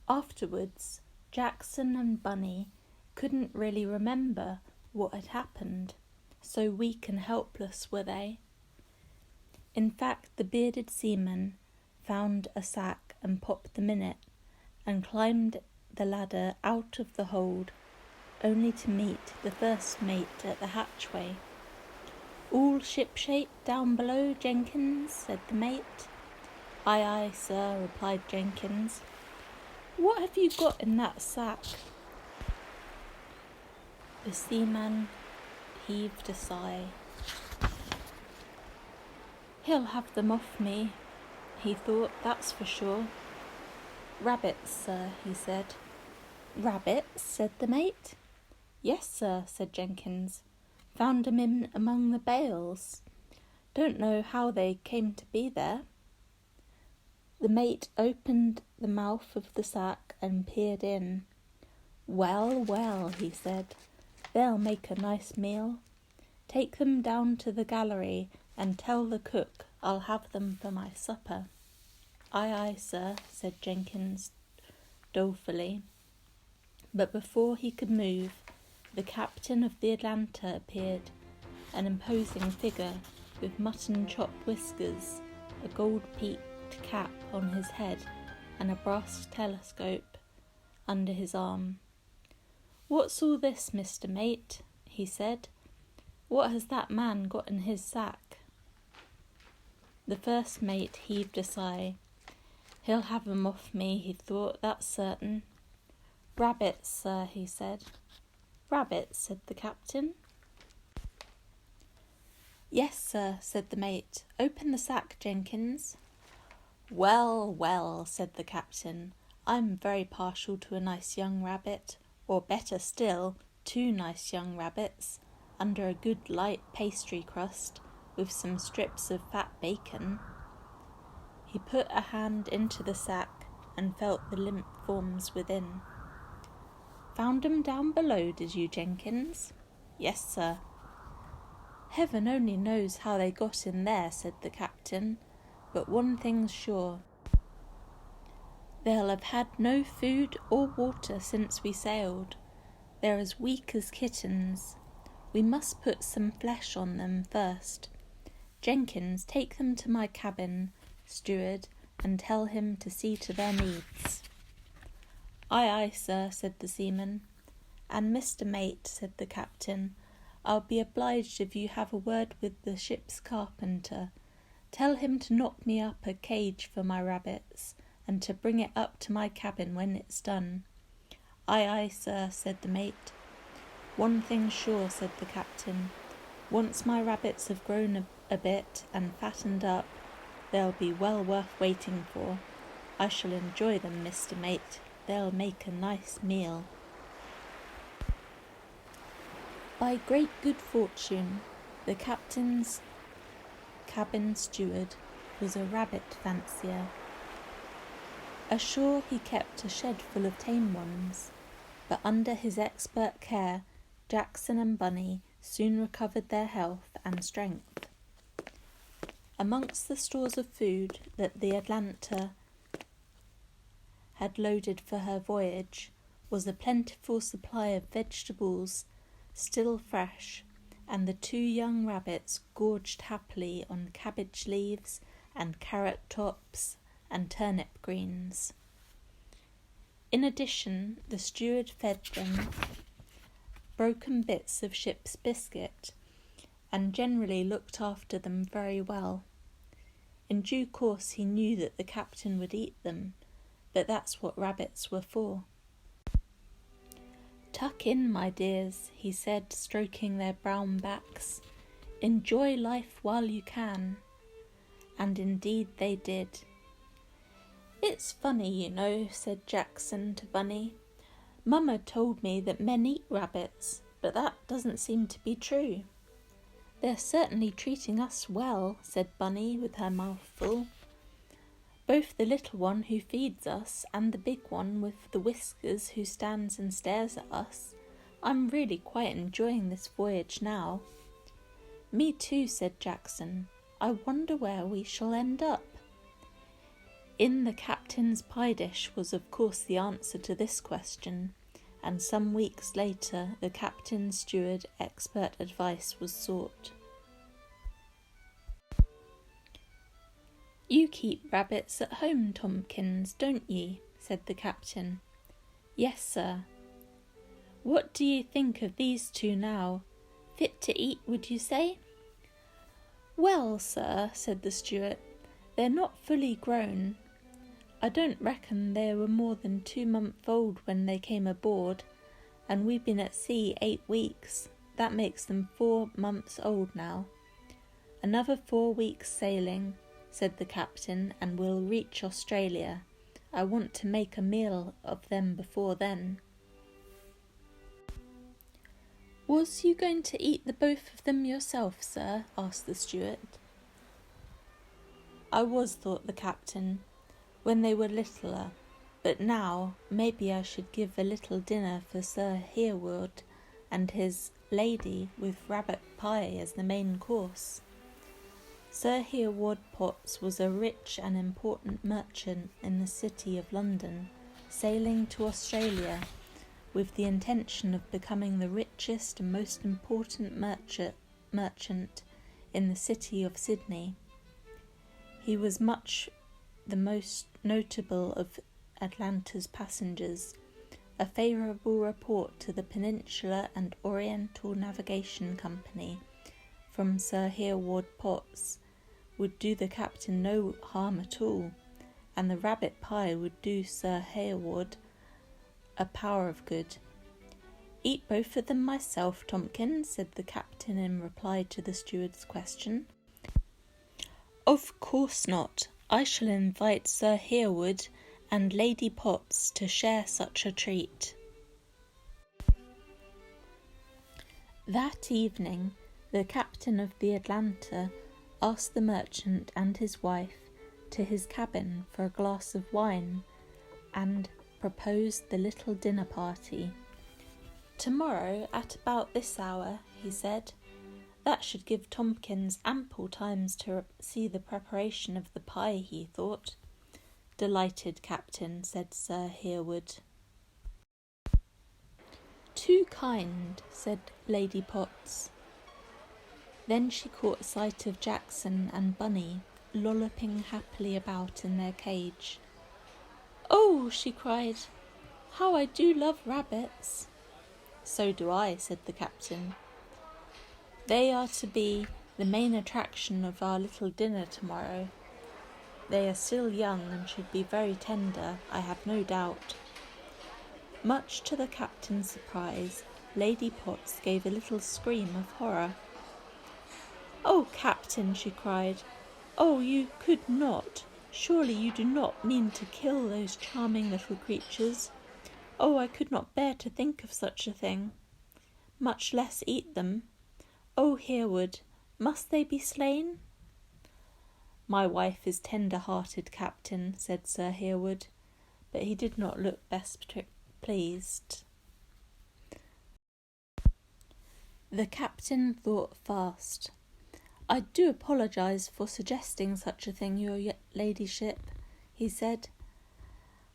Afterwards, Jackson and Bunny couldn't really remember what had happened, so weak and helpless were they. In fact, the bearded seaman found a sack and popped them in it, and climbed the ladder out of the hold, only to meet the first mate at the hatchway. "All shipshape down below, Jenkins?" said the mate. "Aye, aye, sir," replied Jenkins. "What have you got in that sack?" The seaman heaved a sigh. "He'll have them off me," he thought, "that's for sure." "Rabbits, sir," he said. "Rabbits?" said the mate. "Yes, sir," said Jenkins. "Found 'em in among the bales. Don't know how they came to be there." The mate opened the mouth of the sack and peered in. "Well, well," he said, "they'll make a nice meal. Take them down to the gallery and tell the cook I'll have them for my supper." "Aye, aye, sir," said Jenkins dolefully. But before he could move, the captain of the Atlanta appeared, an imposing figure with mutton-chop whiskers, a gold-peaked cap on his head, and a brass telescope under his arm. "What's all this, Mr. Mate?" he said. "What has that man got in his sack?" The first mate heaved a sigh. "He'll have 'em off me," he thought, "that's certain." "Rabbits, sir," he said. "Rabbits?" said the captain. "Yes, sir," said the mate. "Open the sack, Jenkins." "Well, well," said the captain, "I'm very partial to a nice young rabbit, or better still, 2 nice young rabbits, under a good light pastry crust, with some strips of fat bacon." He put a hand into the sack and felt the limp forms within. "Found 'em down below, did you, Jenkins?" "Yes, sir." "Heaven only knows how they got in there," said the captain, "but one thing's sure. They'll have had no food or water since we sailed. They're as weak as kittens. We must put some flesh on them first. Jenkins, take them to my cabin, steward, and tell him to see to their needs." "Aye, aye, sir," said the seaman. "And Mr. Mate," said the captain, "I'll be obliged if you have a word with the ship's carpenter. Tell him to knock me up a cage for my rabbits, and to bring it up to my cabin when it's done." "Aye, aye, sir," said the mate. "One thing's sure," said the captain. "Once my rabbits have grown a bit and fattened up, they'll be well worth waiting for. I shall enjoy them, Mr. Mate. They'll make a nice meal." By great good fortune, the captain's cabin steward was a rabbit fancier. Ashore he kept a shed full of tame ones, but under his expert care, Jackson and Bunny soon recovered their health and strength. Amongst the stores of food that the Atlanta had loaded for her voyage was a plentiful supply of vegetables, still fresh, and the 2 young rabbits gorged happily on cabbage leaves and carrot tops and turnip greens. In addition, the steward fed them broken bits of ship's biscuit, and generally looked after them very well. In due course he knew that the captain would eat them, but that's what rabbits were for. "Tuck in, my dears," he said, stroking their brown backs. "Enjoy life while you can." And indeed they did. "It's funny, you know," said Jackson to Bunny. "Mama told me that men eat rabbits, but that doesn't seem to be true." "They're certainly treating us well," said Bunny with her mouth full. "Both the little one who feeds us and the big one with the whiskers who stands and stares at us. I'm really quite enjoying this voyage now." "Me too," said Jackson. "I wonder where we shall end up." In the captain's pie dish was of course the answer to this question, and some weeks later the captain's steward expert advice was sought. "You keep rabbits at home, Tompkins, don't ye?" said the captain. "Yes, sir." "What do you think of these two now? Fit to eat, would you say?" "Well, sir," said the steward, "they're not fully grown. I don't reckon they were more than 2 months old when they came aboard, and we've been at sea 8 weeks. That makes them 4 months old now. Another 4 weeks sailing," said the captain, "and we'll reach Australia. I want to make a meal of them before then." "Was you going to eat the both of them yourself, sir?" asked the steward. "I was," thought the captain, "when they were littler, but now maybe I should give a little dinner for Sir Hereward and his lady with rabbit pie as the main course." Sir Hereward Potts was a rich and important merchant in the city of London, sailing to Australia with the intention of becoming the richest and most important merchant in the city of Sydney. He was much the most notable of Atlanta's passengers. A favourable report to the Peninsular and Oriental Navigation Company from Sir Hereward Potts would do the captain no harm at all, and the rabbit pie would do Sir Hereward a power of good. "Eat both of them myself, Tompkins," said the captain in reply to the steward's question. "Of course not. I shall invite Sir Hereward and Lady Potts to share such a treat." That evening, the captain of the Atlanta asked the merchant and his wife to his cabin for a glass of wine and proposed the little dinner party. "Tomorrow at about this hour," he said. That should give Tompkins ample time to see the preparation of the pie, he thought. "Delighted, Captain," said Sir Hereward. "Too kind," said Lady Potts. Then she caught sight of Jackson and Bunny lolloping happily about in their cage. "Oh," she cried, "how I do love rabbits!" "So do I," said the captain. "They are to be the main attraction of our little dinner tomorrow. They are still young and should be very tender, I have no doubt." Much to the captain's surprise, Lady Potts gave a little scream of horror. "Oh, Captain," she cried, "oh, you could not! Surely you do not mean to kill those charming little creatures? Oh, I could not bear to think of such a thing, much less eat them. Oh, Hereward, must they be slain?" "My wife is tender-hearted, Captain," said Sir Hereward, but he did not look best pleased. The captain thought fast. "I do apologise for suggesting such a thing, your ladyship," he said.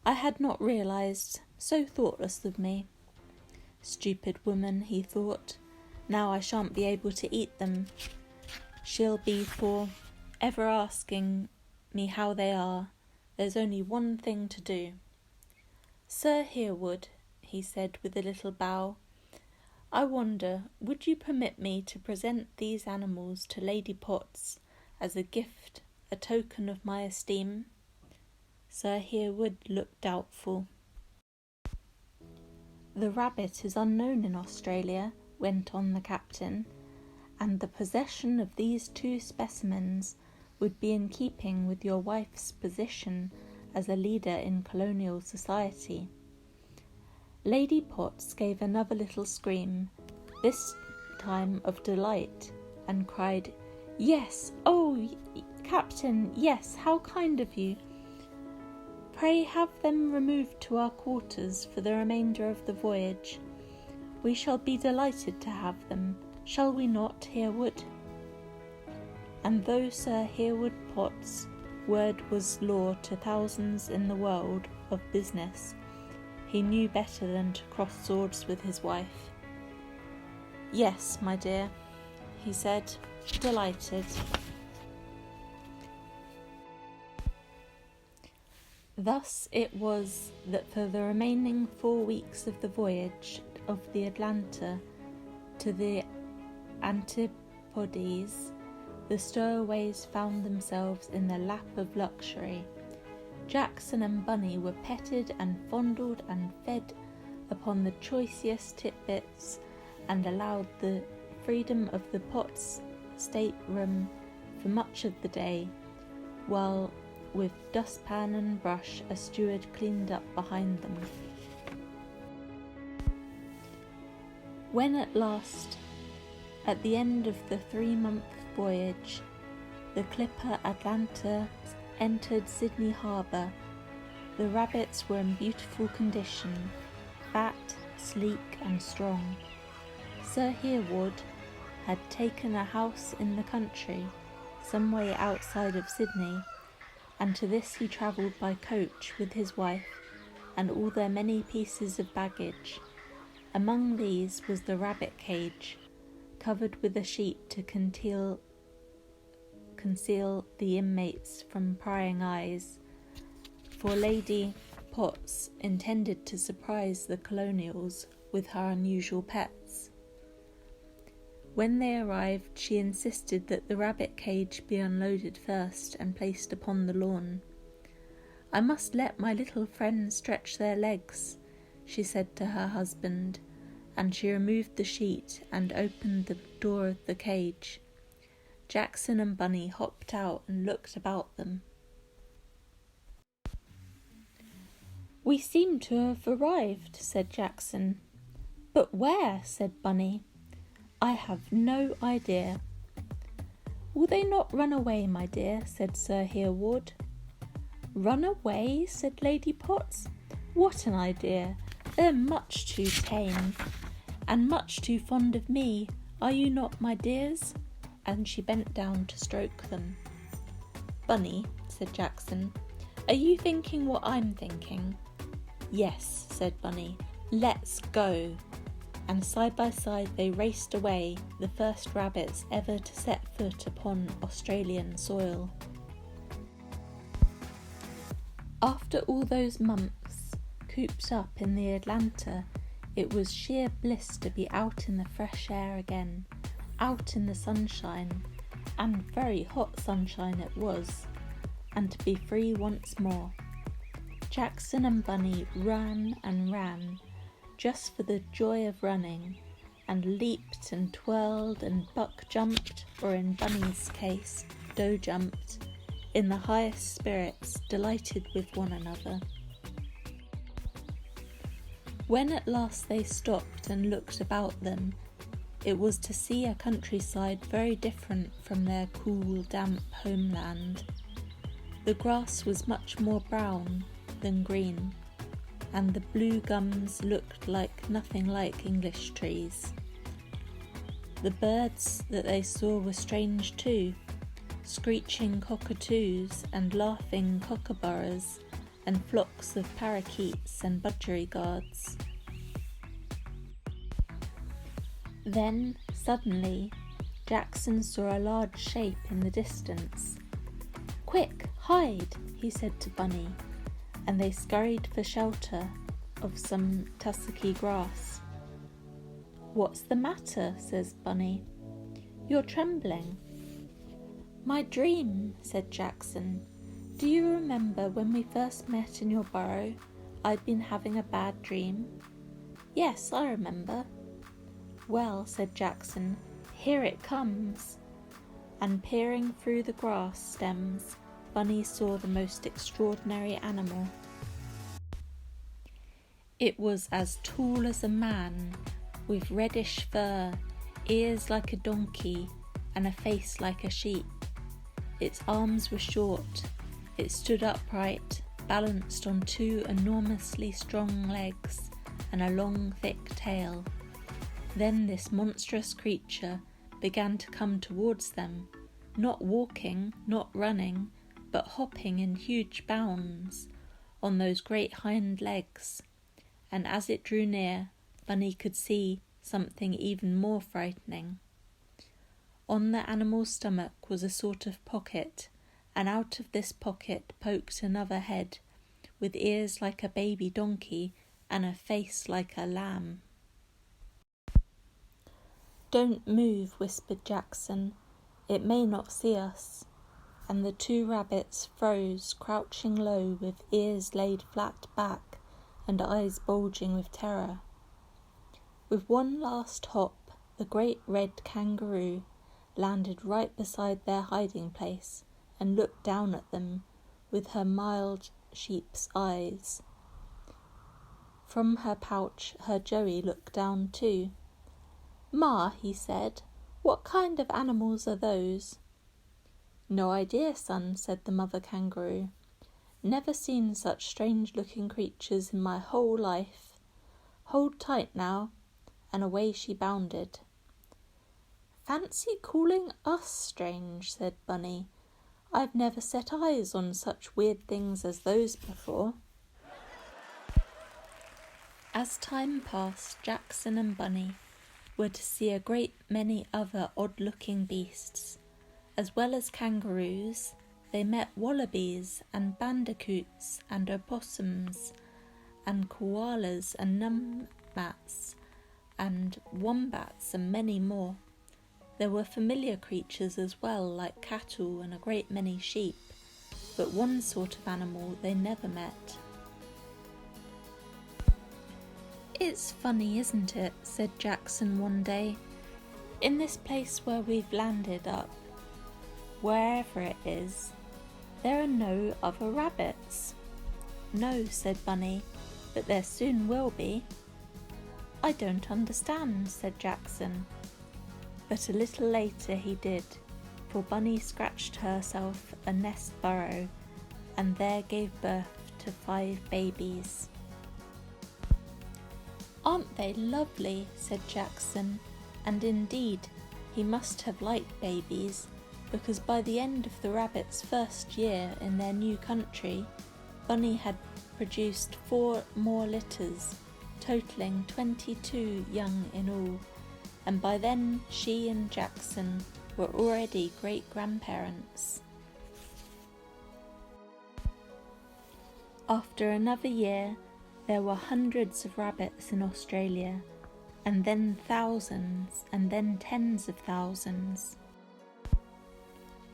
"I had not realised. So thoughtless of me. Stupid woman," he thought. "Now I shan't be able to eat them. She'll be for ever asking me how they are. There's only one thing to do." "Sir Hereward," he said with a little bow, "I wonder, would you permit me to present these animals to Lady Potts as a gift, a token of my esteem?" Sir Hereward looked doubtful. "The rabbit is unknown in Australia," went on the captain, "and the possession of these 2 specimens would be in keeping with your wife's position as a leader in colonial society." Lady Potts gave another little scream, this time of delight, and cried, "Yes, oh, Captain, yes, how kind of you! Pray have them removed to our quarters for the remainder of the voyage. We shall be delighted to have them, shall we not, Hereward?" And though Sir Hereward Potts word was law to thousands in the world of business, he knew better than to cross swords with his wife. "Yes, my dear," he said, delighted. Thus it was that for the remaining 4 weeks of the voyage of the Atlanta to the Antipodes, the stowaways found themselves in the lap of luxury. Jackson and Bunny were petted and fondled and fed upon the choicest titbits and allowed the freedom of the Potts stateroom for much of the day, while with dustpan and brush a steward cleaned up behind them. When at last, at the end of the 3-month voyage, the clipper Atlanta entered Sydney Harbour, the rabbits were in beautiful condition, fat, sleek and strong. Sir Hereward had taken a house in the country, some way outside of Sydney, and to this he travelled by coach with his wife and all their many pieces of baggage. Among these was the rabbit cage, covered with a sheet to conceal the inmates from prying eyes, for Lady Potts intended to surprise the colonials with her unusual pets. When they arrived, she insisted that the rabbit cage be unloaded first and placed upon the lawn. "I must let my little friends stretch their legs," she said to her husband, and she removed the sheet and opened the door of the cage. Jackson and Bunny hopped out and looked about them. "We seem to have arrived," said Jackson. "But where?" said Bunny. "I have no idea." "Will they not run away, my dear?" said Sir Hereward. "Run away?" said Lady Potts. "What an idea! They're much too tame, and much too fond of me, are you not, my dears?" And she bent down to stroke them. "Bunny," said Jackson, "are you thinking what I'm thinking?" "Yes," said Bunny, "let's go." And side by side they raced away, the first rabbits ever to set foot upon Australian soil. After all those months cooped up in the Atlanta, it was sheer bliss to be out in the fresh air again, out in the sunshine, and very hot sunshine it was, and to be free once more. Jackson and Bunny ran and ran, just for the joy of running, and leaped and twirled and buck jumped, or in Bunny's case, doe jumped, in the highest spirits, delighted with one another. When at last they stopped and looked about them, it was to see a countryside very different from their cool, damp homeland. The grass was much more brown than green, and the blue gums looked like nothing like English trees. The birds that they saw were strange too, screeching cockatoos and laughing kookaburras and flocks of parakeets and budgerigars. Then, suddenly, Jackson saw a large shape in the distance. "Quick, hide," he said to Bunny, and they scurried for shelter of some tussocky grass. "What's the matter?" says Bunny. "You're trembling." "My dream," said Jackson. "Do you remember when we first met in your burrow, I'd been having a bad dream?" "Yes, I remember." "Well," said Jackson, "here it comes." And peering through the grass stems, Bunny saw the most extraordinary animal. It was as tall as a man, with reddish fur, ears like a donkey, and a face like a sheep. Its arms were short. It stood upright, balanced on 2 enormously strong legs and a long, thick tail. Then this monstrous creature began to come towards them, not walking, not running, but hopping in huge bounds on those great hind legs, and as it drew near, Bunny could see something even more frightening. On the animal's stomach was a sort of pocket, and out of this pocket poked another head, with ears like a baby donkey and a face like a lamb. "Don't move," whispered Jackson. "It may not see us." And the two rabbits froze, crouching low with ears laid flat back and eyes bulging with terror. With one last hop, the great red kangaroo landed right beside their hiding place and looked down at them with her mild sheep's eyes. From her pouch, her Joey looked down too. "Ma," he said, "what kind of animals are those?" "No idea, son," said the mother kangaroo. "Never seen such strange-looking creatures in my whole life. Hold tight now," and away she bounded. "Fancy calling us strange," said Bunny. "I've never set eyes on such weird things as those before." As time passed, Jackson and Bunny were to see a great many other odd-looking beasts. As well as kangaroos, they met wallabies and bandicoots and opossums and koalas and numbats and wombats and many more. There were familiar creatures as well, like cattle and a great many sheep, but one sort of animal they never met. "It's funny, isn't it?" said Jackson one day. "In this place where we've landed up, wherever it is, there are no other rabbits." "No," said Bunny, "but there soon will be." "I don't understand," said Jackson. But a little later he did, for Bunny scratched herself a nest burrow and there gave birth to 5 babies. "Aren't they lovely?" said Jackson, and indeed he must have liked babies, because by the end of the rabbits' first year in their new country, Bunny had produced 4 more litters, totalling 22 young in all, and by then she and Jackson were already great-grandparents. After another year, there were hundreds of rabbits in Australia, and then thousands, and then tens of thousands.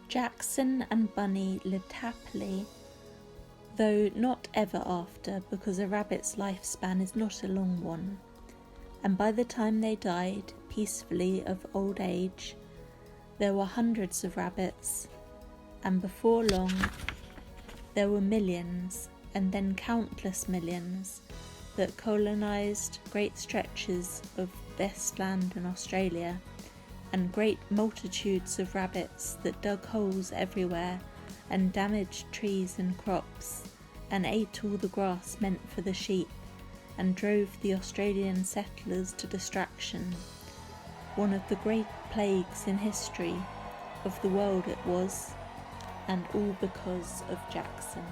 Jackson and Bunny lived happily, though not ever after, because a rabbit's lifespan is not a long one, and by the time they died peacefully of old age, there were hundreds of rabbits, and before long there were millions, and then countless millions, that colonised great stretches of best land in Australia, and great multitudes of rabbits that dug holes everywhere and damaged trees and crops, and ate all the grass meant for the sheep, and drove the Australian settlers to distraction. One of the great plagues in history of the world it was, and all because of Jackson.